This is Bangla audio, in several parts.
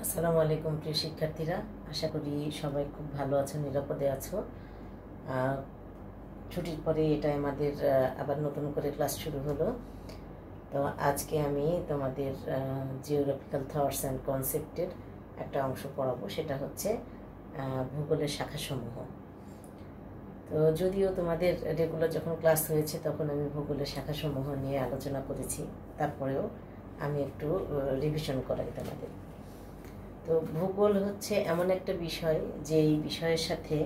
আসসালামু আলাইকুম প্রিয় শিক্ষার্থীরা, আশা করি সবাই খুব ভালো আছো, নিরাপদে আছো। ছুটির পরে এটা আমাদের আবার নতুন করে ক্লাস শুরু হলো। তো আজকে আমি তোমাদের জিওগ্রাফিক্যাল থটস অ্যান্ড কনসেপ্টের একটা অংশ পড়াবো, সেটা হচ্ছে ভূগোলের শাখাসমূহ। তো যদিও তোমাদের রেগুলার যখন ক্লাস হয়েছে তখন আমি ভূগোলের শাখাসমূহ নিয়ে আলোচনা করেছি, তারপরেও আমি একটু রিভিশন করাই তোমাদের। তো ভূগোল হচ্ছে এমন একটা বিষয় যে এই বিষয়ের সাথে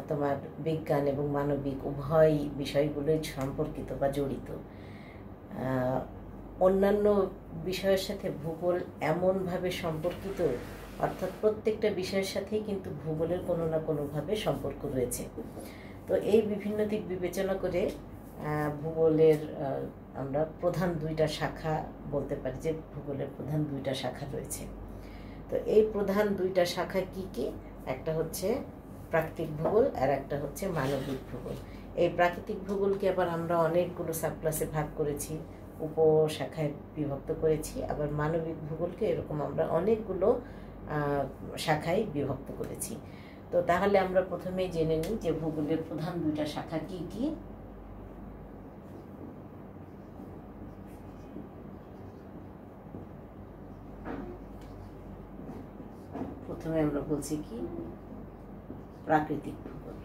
তোমার বিজ্ঞান এবং মানবিক উভয় বিষয়গুলোই সম্পর্কিত বা জড়িত। অন্যান্য বিষয়ের সাথে ভূগোল এমনভাবে সম্পর্কিত, অর্থাৎ প্রত্যেকটা বিষয়ের সাথেই কিন্তু ভূগোলের কোনো না কোনোভাবে সম্পর্ক রয়েছে। তো এই বিভিন্ন দিক বিবেচনা করে ভূগোলের আমরা প্রধান দুইটা শাখা বলতে পারি, যে ভূগোলের প্রধান দুইটা শাখা রয়েছে। তো এই প্রধান দুইটা শাখা কি কি? একটা হচ্ছে প্রাকৃতিক ভূগোল আর একটা হচ্ছে মানবিক ভূগোল। এই প্রাকৃতিক ভূগোলকে আবার আমরা অনেকগুলো সাবক্লাসে ভাগ করেছি, উপশাখায় বিভক্ত করেছি। আবার মানবিক ভূগোলকে এরকম আমরা অনেকগুলো শাখায় বিভক্ত করেছি। তো তাহলে আমরা প্রথমেই জেনে নিই যে ভূগোলের প্রধান দুইটা শাখা কি কি। প্রথমে আমরা বলছি কি, প্রাকৃতিক ভূগোল।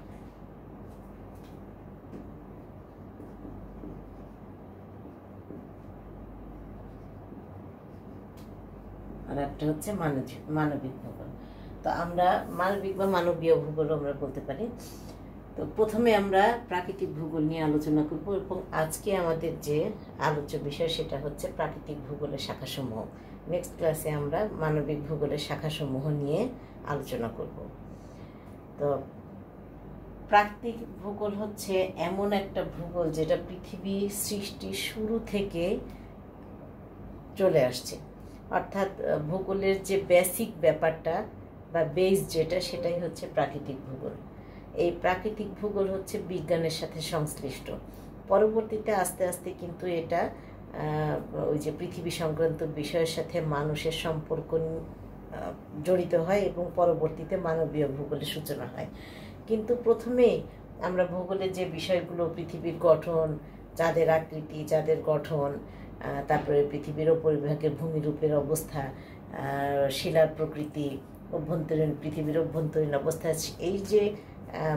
আর একটা হচ্ছে মানবিক ভূগোল। তো আমরা মানবিক বা মানবীয় ভূগোল আমরা বলতে পারি। তো প্রথমে আমরা প্রাকৃতিক ভূগোল নিয়ে আলোচনা করব, এবং আজকে আমাদের যে আলোচ্য বিষয় সেটা হচ্ছে প্রাকৃতিক ভূগোলের শাখাসমূহ। নেক্সট ক্লাসে আমরা মানবিক ভূগোলের শাখাসমূহ নিয়ে আলোচনা করব। তো প্রাকৃতিক ভূগোল হচ্ছে এমন একটা ভূগোল যেটা পৃথিবী সৃষ্টির শুরু থেকে চলে আসছে। অর্থাৎ ভূগোলের যে বেসিক ব্যাপারটা বা বেস যেটা, সেটাই হচ্ছে প্রাকৃতিক ভূগোল। এই প্রাকৃতিক ভূগোল হচ্ছে বিজ্ঞানের সাথে সংশ্লিষ্ট। পরবর্তীতে আস্তে আস্তে কিন্তু এটা ওই যে পৃথিবী সংক্রান্ত বিষয়ের সাথে মানুষের সম্পর্ক জড়িত হয়, এবং পরবর্তীতে মানবীয় ভূগোলের সূচনা হয়। কিন্তু প্রথমেই আমরা ভূগোলের যে বিষয়গুলো, পৃথিবীর গঠন, চাঁদের আকৃতি, চাঁদের গঠন, তারপরে পৃথিবীর উপরিভাগের ভূমিরূপের অবস্থা, শিলার প্রকৃতি, পৃথিবীর অভ্যন্তরীণ অবস্থা, এই যে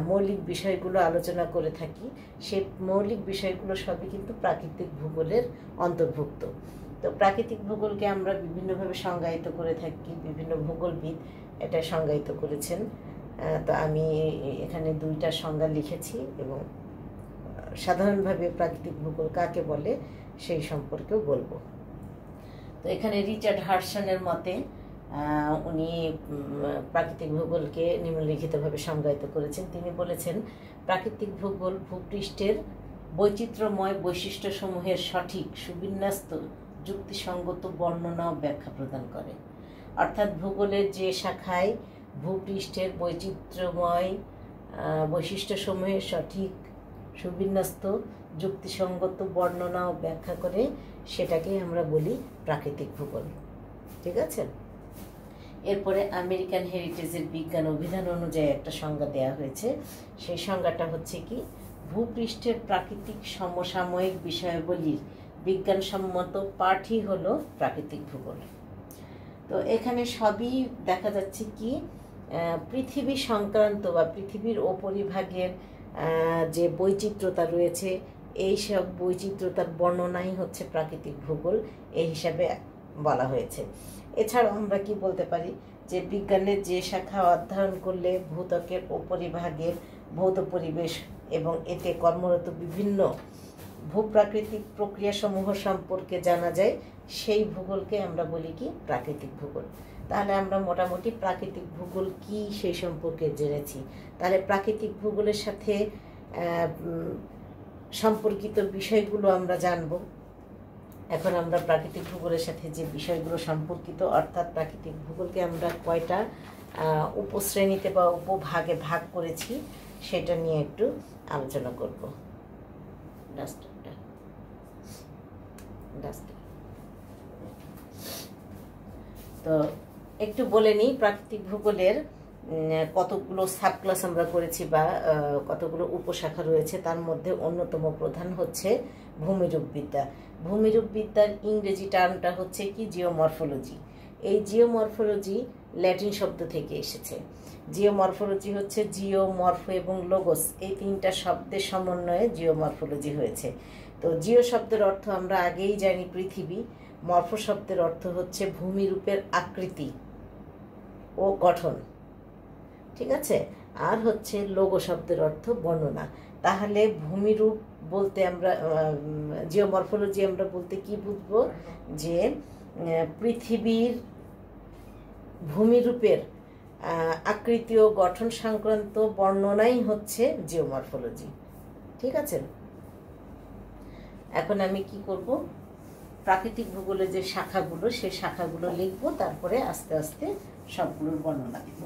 মৌলিক বিষয়গুলো আলোচনা করে থাকি, সেই মৌলিক বিষয়গুলো সবই কিন্তু প্রাকৃতিক ভূগোলের অন্তর্ভুক্ত। তো প্রাকৃতিক ভূগোলকে আমরা বিভিন্নভাবে সংজ্ঞায়িত করে থাকি, বিভিন্ন ভূগোলবিদ এটা সংজ্ঞায়িত করেছেন। তো আমি এখানে দুইটা সংজ্ঞা লিখেছি, এবং সাধারণভাবে প্রাকৃতিক ভূগোল কাকে বলে সেই সম্পর্কেও বলবো। তো এখানে রিচার্ড হার্সনের মতে উনি প্রাকৃতিক ভূগোলকে নিম্নলিখিতভাবে সংজ্ঞায়িত করেছেন। তিনি বলেছেন, প্রাকৃতিক ভূগোল ভূপৃষ্ঠের বৈচিত্র্যময় বৈশিষ্ট্যসমূহের সঠিক সুবিন্যস্ত যুক্তিসঙ্গত বর্ণনা ও ব্যাখ্যা প্রদান করে। অর্থাৎ ভূগোলের যে শাখায় ভূপৃষ্ঠের বৈচিত্র্যময় বৈশিষ্ট্যসমূহের সঠিক সুবিন্যস্ত যুক্তিসঙ্গত বর্ণনা ও ব্যাখ্যা করে, সেটাকে আমরা বলি প্রাকৃতিক ভূগোল। ঠিক আছে? এরপরে আমেরিকান হেরিটেজের বিজ্ঞান অভিধান অনুযায়ী একটা সংজ্ঞা দেওয়া হয়েছে। সেই সংজ্ঞাটা হচ্ছে কি, ভূপৃষ্ঠের প্রাকৃতিক সমসাময়িক বিষয়াবলীর বিজ্ঞানসম্মত পাঠই হলো প্রাকৃতিক ভূগোল। তো এখানে সবই দেখা যাচ্ছে কি, পৃথিবী সংক্রান্ত বা পৃথিবীর উপরিভাগের যে বৈচিত্র্যতা রয়েছে, এই সব বৈচিত্র্যতার বর্ণনাই হচ্ছে প্রাকৃতিক ভূগোল, এই হিসাবে বলা হয়েছে। এছাড়াও আমরা কি বলতে পারি, যে বিজ্ঞানের যে শাখা অধ্যয়ন করলে ভূত্বকের উপরিভাগের ভৌত পরিবেশ এবং এতে কর্মরত বিভিন্ন ভূপ্রাকৃতিক প্রক্রিয়াসমূহ সম্পর্কে জানা যায়, সেই ভূগোলকে আমরা বলি কি, প্রাকৃতিক ভূগোল। তাহলে আমরা মোটামুটি প্রাকৃতিক ভূগোল কি সেই সম্পর্কে জেনেছি। তাহলে প্রাকৃতিক ভূগোলের সাথে সম্পর্কিত বিষয়গুলো আমরা জানব। এখন আমরা প্রাকৃতিক ভূগোলের সাথে যে বিষয়গুলো সম্পর্কিত, অর্থাৎ প্রাকৃতিক ভূগোলকে আমরা কয়টা উপশ্রেণীতে বা উপভাগে ভাগ করেছি, সেটা নিয়ে একটু আলোচনা করব। তো একটু বলে নিই, প্রাকৃতিক ভূগোলের কতগুলো সাব ক্লাস আমরা করেছি বা কতগুলো উপশাখা রয়েছে। তার মধ্যে অন্যতম প্রধান হচ্ছে ভূমিরূপবিদ্যা। ভূমিরূপবিদ্যার ইংরেজি টার্মটা হচ্ছে কি জিওমরফোলজি। এই জিওমরফোলজি ল্যাটিন শব্দ থেকে এসেছে। জিওমরফোলজি হচ্ছে জিও, মরফো এবং লোগোস, এই তিনটা শব্দের সমন্বয়ে জিওমরফোলজি হয়েছে। তো জিও শব্দের অর্থ আমরা আগেই জানি পৃথিবী, মরফো শব্দের অর্থ হচ্ছে ভূমিরূপের আকৃতি ও গঠন, ঠিক আছে। আর হচ্ছে লোগো শব্দের অর্থ বর্ণনা। তাহলে ভূমিরূপ বলতে আমরা জিওমরফোলজি আমরা বলতে কি বুঝবো, যে পৃথিবীর ভূমিরূপের আকৃতি ও গঠন সংক্রান্ত বর্ণনাই হচ্ছে জিওমরফোলজি, ঠিক আছে। এখন আমি কি করব, প্রাকৃতিক ভূগোলের যে শাখাগুলো সেই শাখাগুলো লিখবো, তারপরে আস্তে আস্তে সবগুলোর বর্ণনা দিব।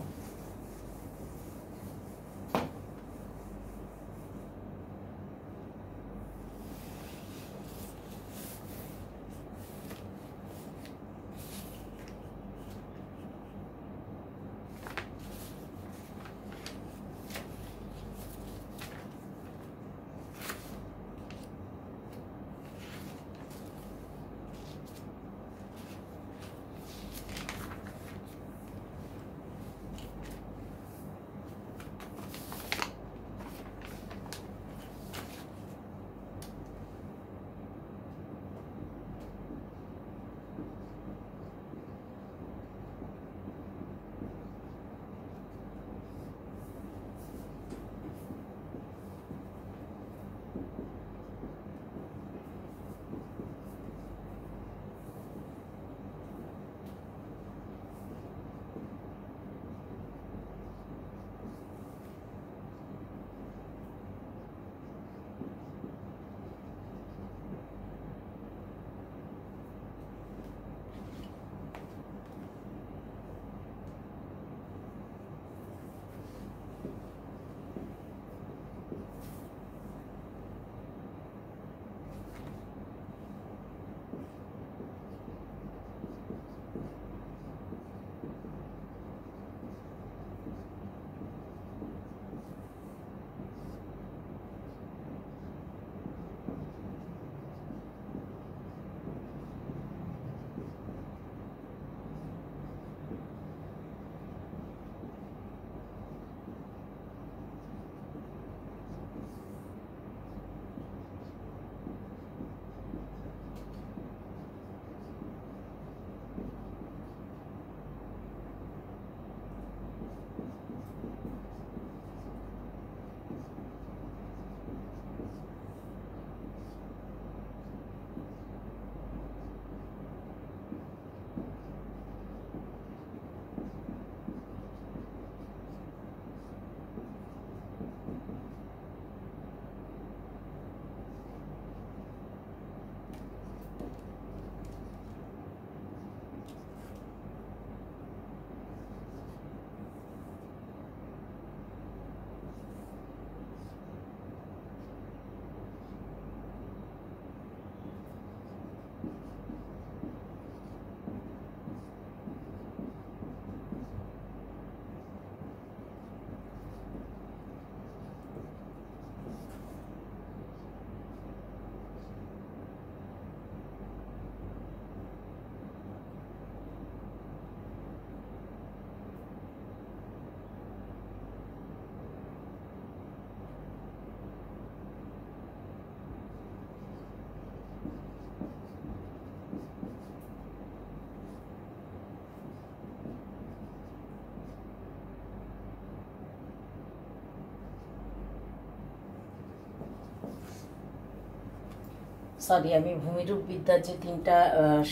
সরি, আমি ভূমিরূপবিদ্যার যে তিনটা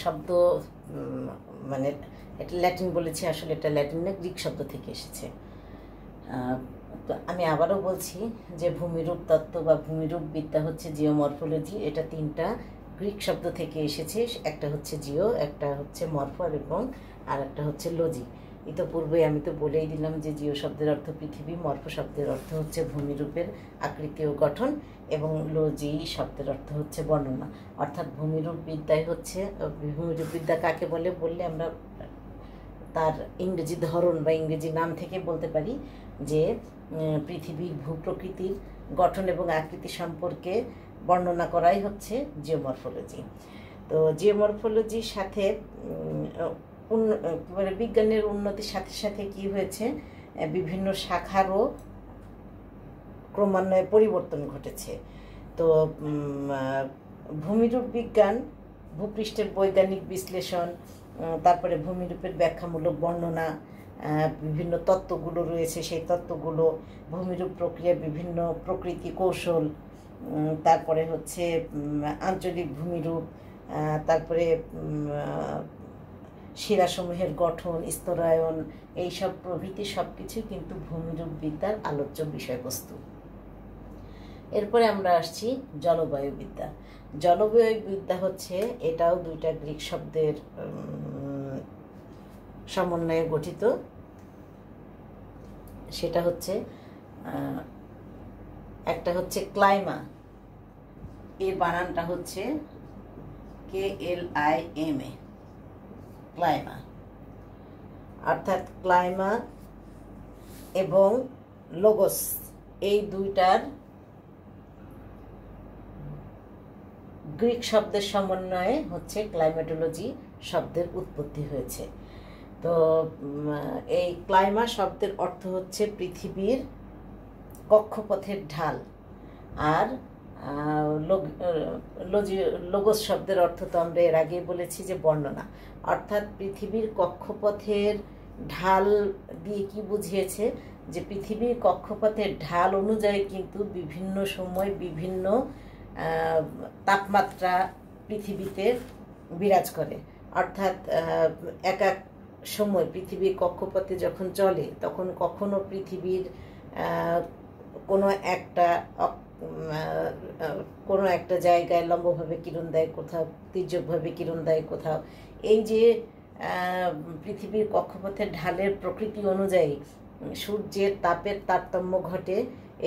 শব্দ মানে এটা ল্যাটিন বলেছি, আসলে এটা ল্যাটিন না, গ্রিক শব্দ থেকে এসেছে। তো আমি আবারও বলছি যে ভূমিরূপ তত্ত্ব বা ভূমিরূপবিদ্যা হচ্ছে জিওমরফোলজি। এটা তিনটা গ্রিক শব্দ থেকে এসেছে, একটা হচ্ছে জিও, একটা হচ্ছে মরফো এবং আর একটা হচ্ছে লজি। ইতিপূর্বে আমি তো বলেই দিলাম যে জিও শব্দের অর্থ পৃথিবী, মরফো শব্দের অর্থ হচ্ছে ভূমিরূপের আকৃতি ও গঠন, এবং লজি শব্দের অর্থ হচ্ছে বর্ণনা। অর্থাৎ ভূমিরূপবিদ্যায় হচ্ছে, ভূমিরূপবিদ্যা কাকে বলে বললে আমরা তার ইংরেজি ধরন বা ইংরেজি নাম থেকে বলতে পারি যে পৃথিবীর ভূপ্রকৃতির গঠন এবং আকৃতি সম্পর্কে বর্ণনা করাই হচ্ছে জিওমরফোলজি। তো জিওমরফোলজির সাথে বিজ্ঞানের উন্নতির সাথে সাথে কি হয়েছে, বিভিন্ন শাখারও ক্রমান্বয়ে পরিবর্তন ঘটেছে। তো ভূমিরূপ বিজ্ঞান, ভূপৃষ্ঠের বৈজ্ঞানিক বিশ্লেষণ, তারপরে ভূমিরূপের ব্যাখ্যামূলক বর্ণনা, বিভিন্ন তত্ত্বগুলো রয়েছে, সেই তত্ত্বগুলো, ভূমিরূপ প্রক্রিয়ার বিভিন্ন প্রকৃতি কৌশল, তারপরে হচ্ছে আঞ্চলিক ভূমিরূপ, তারপরে শিলাসমূহের গঠন, স্তরায়ন, এইসব প্রভৃতি সব কিছুই কিন্তু ভূমিরূপ বিদ্যার আলোচ্য বিষয়বস্তু। এরপরে আমরা আসছি জলবায়ুবিদ্যা। জলবায়ুবিদ্যা হচ্ছে, এটাও দুইটা গ্রিক শব্দের সমন্বয়ে গঠিত। সেটা হচ্ছে, একটা হচ্ছে ক্লাইমা, এর বানানটা হচ্ছে KLIMA, ক্লাইমা, অর্থাৎ ক্লাইমা এবং লোগোস এই দুইটার গ্রিক শব্দের সমন্বয়ে হচ্ছে ক্লাইমেটোলজি শব্দের উৎপত্তি হয়েছে। তো এই ক্লাইমা শব্দের অর্থ হচ্ছে পৃথিবীর কক্ষপথের ঢাল, আর লোগোস শব্দের অর্থ তো আমরা এর আগেই বলেছি যে বর্ণনা, অর্থাৎ পৃথিবীর কক্ষপথের ঢাল দিয়ে কি বুঝিয়েছে, যে পৃথিবীর কক্ষপথের ঢাল অনুযায়ী কিন্তু বিভিন্ন সময় বিভিন্ন তাপমাত্রা পৃথিবীতে বিরাজ করে। অর্থাৎ এক এক সময় পৃথিবীর কক্ষপথে যখন চলে, তখন কখনো পৃথিবীর কোনো একটা জায়গায় লম্বভাবে কিরণ দেয়, কোথাও তির্যকভাবে কিরণ দেয়, কোথাও। এই যে পৃথিবীর কক্ষপথের ঢালের প্রকৃতি অনুযায়ী সূর্যের তাপের তারতম্য ঘটে।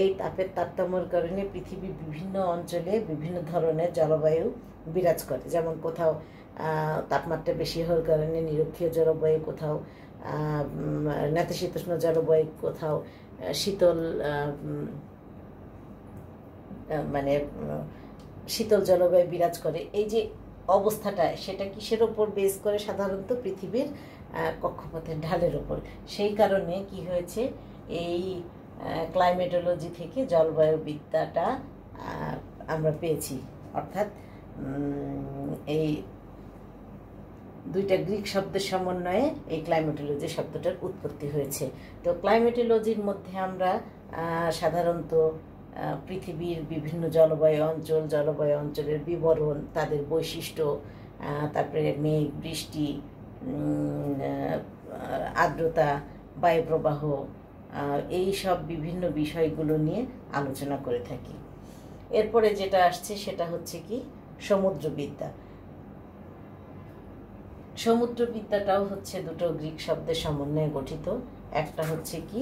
এই তাপের তারতম্যের কারণে পৃথিবীর বিভিন্ন অঞ্চলে বিভিন্ন ধরনের জলবায়ু বিরাজ করে। যেমন কোথাও তাপমাত্রা বেশি হওয়ার কারণে নিরক্ষীয় জলবায়ু, কোথাও নাতিশীতোষ্ণ জলবায়ু, কোথাও শীতল শীতল জলবায়ু বিরাজ করে। এই যে অবস্থাটা, সেটা কিসের ওপর বেস করে? সাধারণত পৃথিবীর কক্ষপথের ঢালের ওপর। সেই কারণে কি হয়েছে, এই ক্লাইমেটোলজি থেকে জলবায়ুবিদ্যাটা আমরা পেয়েছি। অর্থাৎ এই দুইটা গ্রিক শব্দের সমন্বয়ে এই ক্লাইমেটোলজি শব্দটার উৎপত্তি হয়েছে। তো ক্লাইমেটোলজির মধ্যে আমরা সাধারণত পৃথিবীর বিভিন্ন জলবায়ু অঞ্চলের বিবরণ, তাদের বৈশিষ্ট্য, তারপরে মেঘ, বৃষ্টি, আর্দ্রতা, বায়ুপ্রবাহ, এই সব বিভিন্ন বিষয়গুলো নিয়ে আলোচনা করে থাকি। এরপরে যেটা আসছে সেটা হচ্ছে কি, সমুদ্রবিদ্যা। সমুদ্রবিদ্যাটাও হচ্ছে দুটো গ্রিক শব্দের সমন্বয়ে গঠিত। একটা হচ্ছে কি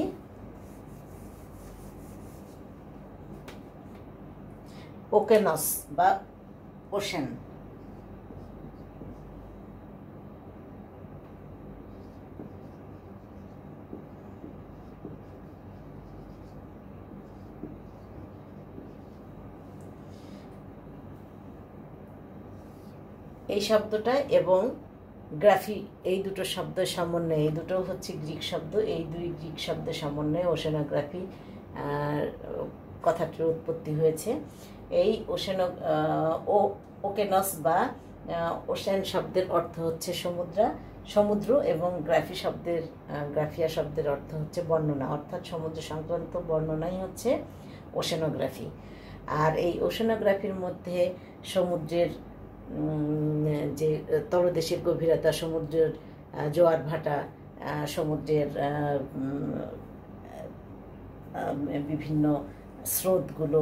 ওকেনস বা ওশেন, এই শব্দটা, এবং গ্রাফি, এই দুটো শব্দের সমন্বয়ে, এই দুটো হচ্ছে গ্রিক শব্দ, এই দুই গ্রিক শব্দের সমন্বয়ে ওশেনোগ্রাফি কথাটির উৎপত্তি হয়েছে। এই ওকেনস বা ওশেন শব্দের অর্থ হচ্ছে সমুদ্র, এবং গ্রাফিয়া শব্দের অর্থ হচ্ছে বর্ণনা, অর্থাৎ সমুদ্র সংক্রান্ত বর্ণনাই হচ্ছে ওশেনোগ্রাফি। আর এই ওশেনোগ্রাফির মধ্যে সমুদ্রের যে তলদেশের গভীরতা, সমুদ্রের জোয়ার ভাটা, সমুদ্রের বিভিন্ন স্রোতগুলো,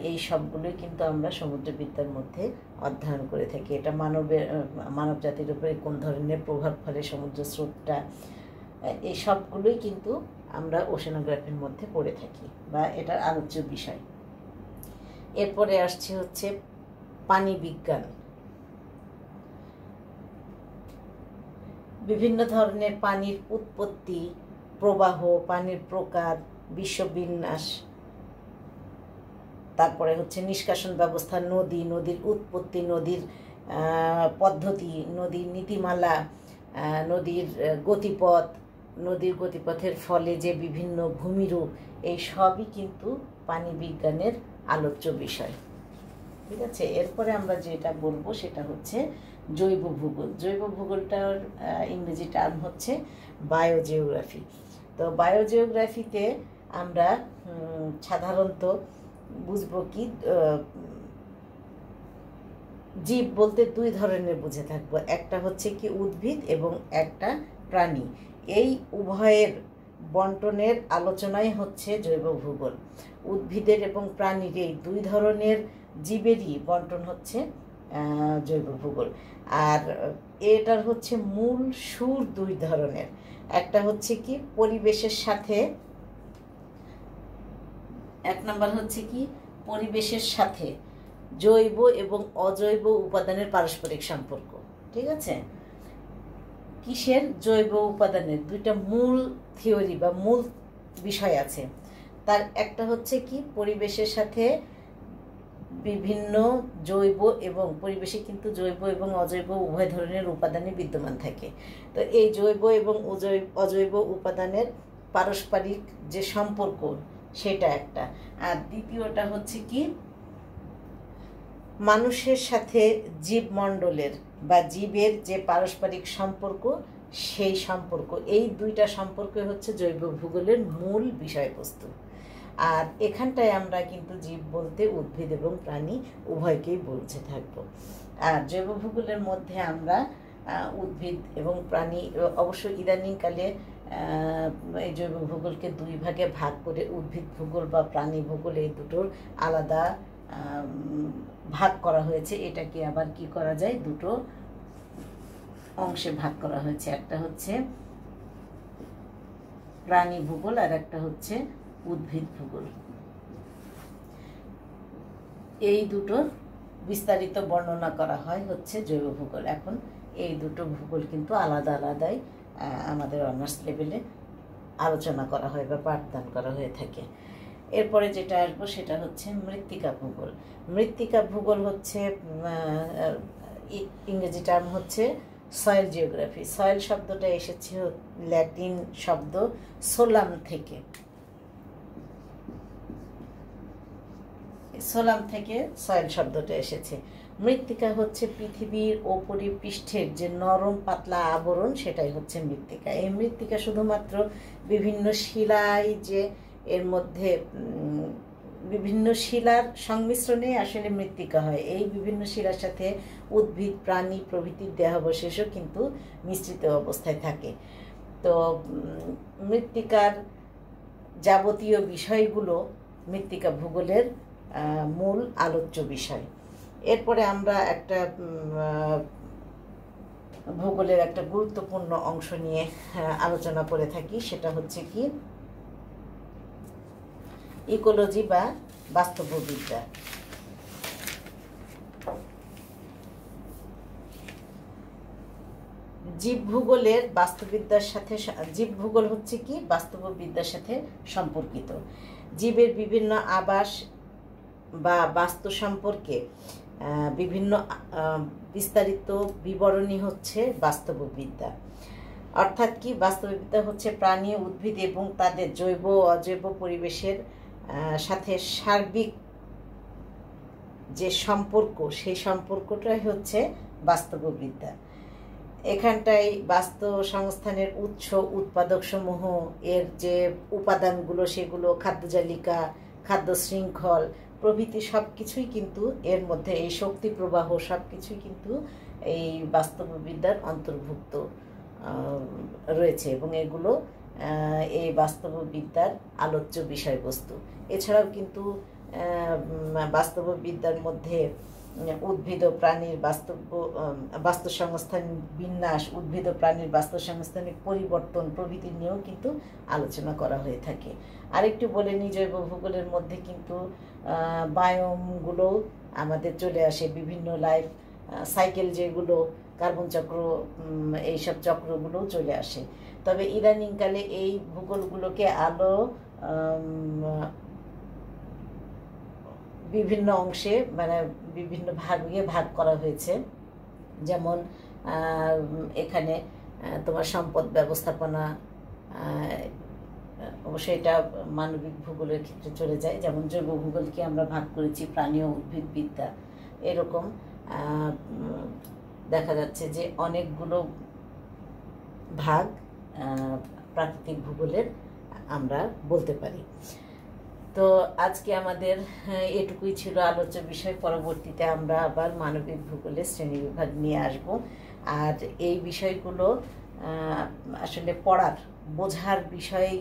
এই সবগুলোই কিন্তু আমরা সমুদ্রবিদ্যার মধ্যে অধ্যয়ন করে থাকি। এটা মানব জাতির উপরে কোন ধরনের প্রভাব ফেলে সমুদ্র স্রোতটা, এই সবগুলোই কিন্তু আমরা ওশেনোগ্রাফির মধ্যে পড়ে থাকি, বা এটার আলোচ্য বিষয়। এরপরে আসছে হচ্ছে পানি বিজ্ঞান। বিভিন্ন ধরনের পানির উৎপত্তি, প্রবাহ, পানির প্রকার, বিশ্ববিন্যাস, তারপরে হচ্ছে নিষ্কাশন ব্যবস্থা, নদীর উৎপত্তি, নদীর পদ্ধতি, নদীর নীতিমালা, নদীর গতিপথ, নদীর গতিপথের ফলে যে বিভিন্ন ভূমিরূপ, এই সবই কিন্তু পানি বিজ্ঞানের আলোচ্য বিষয়। ঠিক আছে, এরপরে আমরা যেটা বলবো সেটা হচ্ছে জৈব ভূগোল। জৈব ভূগোলটার ইংরেজি টার্ম হচ্ছে বায়োজিওগ্রাফি। তো বায়োজিওগ্রাফিতে আমরা সাধারণত বুঝবো কি, জীব বলতে দুই ধরনের বুঝে থাকবো, একটা হচ্ছে কি উদ্ভিদ এবং একটা প্রাণী। এই উভয়ের বন্টনের আলোচনাই হচ্ছে জৈব ভূগোল। উদ্ভিদের এবং প্রাণীর এই দুই ধরনের জীবেরই বন্টন হচ্ছে জৈব ভূগোল। আর এটার হচ্ছে মূল সুর দুই ধরনের, একটা হচ্ছে কি পরিবেশের সাথে, এক নম্বর হচ্ছে কি পরিবেশের সাথে জৈব এবং অজৈব উপাদানের পারস্পরিক সম্পর্ক। ঠিক আছে, কিসের? জৈব উপাদানের দুইটা মূল থিওরি বা মূল বিষয় আছে। তার একটা হচ্ছে কি পরিবেশের সাথে বিভিন্ন জৈব, এবং পরিবেশে কিন্তু জৈব এবং অজৈব উভয় ধরনের উপাদানই বিদ্যমান থাকে। তো এই জৈব এবং অজৈব উপাদানের পারস্পরিক যে সম্পর্ক সেটা একটা। আর দ্বিতীয়টা হচ্ছে কি মানুষের সাথে জীবমণ্ডলের বা জীবের যে পারস্পরিক সম্পর্ক, সেই সম্পর্ক, এই দুইটা সম্পর্ক হচ্ছে জৈব ভূগোলের মূল বিষয়বস্তু। আর এখানটায় আমরা কিন্তু জীব বলতে উদ্ভিদ এবং প্রাণী উভয়কেই বলতে থাকব। আর জৈব ভূগোলের মধ্যে আমরা উদ্ভিদ এবং প্রাণী, অবশ্য ইদানিংকালে এই জৈব ভূগোলকে দুই ভাগে ভাগ করে উদ্ভিদ ভূগোল বা প্রাণী ভূগোল এই দুটোর আলাদা ভাগ করা হয়েছে। এটাকে আবার কি করা যায়, দুটো অংশে ভাগ করা হয়েছে, একটা হচ্ছে প্রাণী ভূগোল আর একটা হচ্ছে উদ্ভিদ ভূগোল। এই দুটোর বিস্তারিত বর্ণনা করা হয় হচ্ছে জৈব ভূগোল। এখন এই দুটো ভূগোল কিন্তু আলাদা আলাদাই আমাদের অনার্স লেভেলে আলোচনা করা হয় বা পাঠদান করা হয়ে থাকে। এরপরে যেটা আসবো সেটা হচ্ছে মৃত্তিকা ভূগোল। মৃত্তিকা ভূগোল হচ্ছে ইংরেজি টার্ম হচ্ছে সয়েল জিওগ্রাফি। সয়েল শব্দটা এসেছে ল্যাটিন শব্দ সোলাম থেকে। সোলাম থেকে সয়েল শব্দটা এসেছে। মৃত্তিকা হচ্ছে পৃথিবীর পৃষ্ঠের যে নরম পাতলা আবরণ, সেটাই হচ্ছে মৃত্তিকা। এই মৃত্তিকা শুধুমাত্র বিভিন্ন শিলায়, যে এর মধ্যে বিভিন্ন শিলার সংমিশ্রণে আসলে মৃত্তিকা হয়। এই বিভিন্ন শিলার সাথে উদ্ভিদ, প্রাণী প্রভৃতির দেহাবশেষও কিন্তু মিশ্রিত অবস্থায় থাকে। তো মৃত্তিকার যাবতীয় বিষয়গুলো মৃত্তিকা ভূগোলের মূল আলোচ্য বিষয়। এরপরে আমরা একটা ভূগোলের একটা গুরুত্বপূর্ণ অংশ নিয়ে আলোচনা করে থাকি, সেটা হচ্ছে কি ইকোলজি বা বাস্তববিদ্যা। জীবভূগোলের বাস্তববিদ্যার সাথে, জীবভূগোল হচ্ছে কি বাস্তববিদ্যার সাথে সম্পর্কিত। জীবের বিভিন্ন আবাস বা বাস্তু সম্পর্কে বিভিন্ন বিস্তারিত বিবরণী হচ্ছে বাস্তববিদ্যা। অর্থাৎ কি বাস্তববিদ্যা হচ্ছে প্রাণী, উদ্ভিদ এবং তাদের জৈব অজৈব পরিবেশের সাথে সার্বিক যে সম্পর্ক, সেই সম্পর্কটাই হচ্ছে বাস্তববিদ্যা। এখানটায় বাস্তু সংস্থানের উৎস, উৎপাদক সমূহ, এর যে উপাদানগুলো সেগুলো, খাদ্যজালিকা, খাদ্য শৃঙ্খল প্রভৃতি সব কিছুই কিন্তু এর মধ্যে, এই শক্তি প্রবাহ সব কিছুই কিন্তু এই বাস্তববিদ্যার অন্তর্ভুক্ত রয়েছে এবং এগুলো এই বাস্তববিদ্যার আলোচ্য বিষয়বস্তু। এছাড়াও কিন্তু বাস্তববিদ্যার মধ্যে উদ্ভিদ ও প্রাণীর বাস্তুসংস্থান বিন্যাস, উদ্ভিদ ও প্রাণীর বাস্তুসংস্থানিক পরিবর্তন প্রভৃতি নিয়েও কিন্তু আলোচনা করা হয়ে থাকে। আরেকটু বলে নিই, জৈব ভূগোলের মধ্যে কিন্তু বায়োমগুলো আমাদের চলে আসে, বিভিন্ন লাইফ সাইকেল যেগুলো কার্বন চক্র, এইসব চক্রগুলোও চলে আসে। তবে ইদানিংকালে এই ভূগোলগুলোকে আলো বিভিন্ন অংশে মানে বিভিন্ন ভাগে ভাগ করা হয়েছে। যেমন এখানে তোমার সম্পদ ব্যবস্থাপনা, অবশ্যই এটা মানবিক ভূগোলের ক্ষেত্রে চলে যায়। যেমন জৈব ভূগোলকে আমরা ভাগ করেছি প্রাণী ও উদ্ভিদবিদ্যা। এরকম দেখা যাচ্ছে যে অনেকগুলো ভাগ প্রাকৃতিক ভূগোলের আমরা বলতে পারি। তো আজকে আমাদের এটুকুই ছিল আলোচ্য বিষয়। পরবর্তীতে আমরা আবার মানবিক ভূগোলের শ্রেণীবিভাগ নিয়ে আসব। আর এই বিষয়গুলো আসলে পড়ার বোঝার বিষয়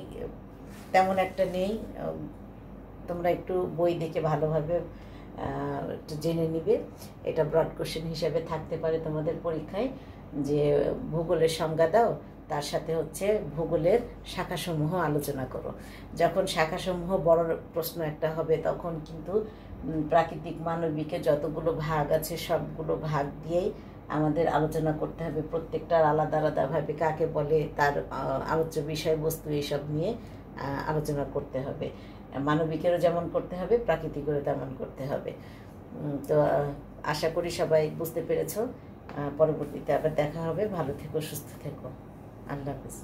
তেমন একটা নেই, তোমরা একটু বই দেখে ভালোভাবে জেনে নিবে। এটা ব্রড কোশ্চেন হিসেবে থাকতে পারে তোমাদের পরীক্ষায়, যে ভূগোলের সংজ্ঞা দাও, তার সাথে হচ্ছে ভূগোলের শাখাসমূহ আলোচনা করো। যখন শাখাসমূহ বড় প্রশ্ন একটা হবে, তখন কিন্তু প্রাকৃতিক মানবিকে যতগুলো ভাগ আছে সবগুলো ভাগ দিয়েই আমাদের আলোচনা করতে হবে। প্রত্যেকটার আলাদা আলাদাভাবে কাকে বলে, তার আলোচ্য বিষয়বস্তু, এইসব নিয়ে আলোচনা করতে হবে। মানবিকেরও যেমন করতে হবে, প্রাকৃতিকেরও তেমন করতে হবে। তো আশা করি সবাই বুঝতে পেরেছো। পরবর্তীতে আবার দেখা হবে। ভালো থেকো, সুস্থ থেকো। আল্লাহ হাফেজ।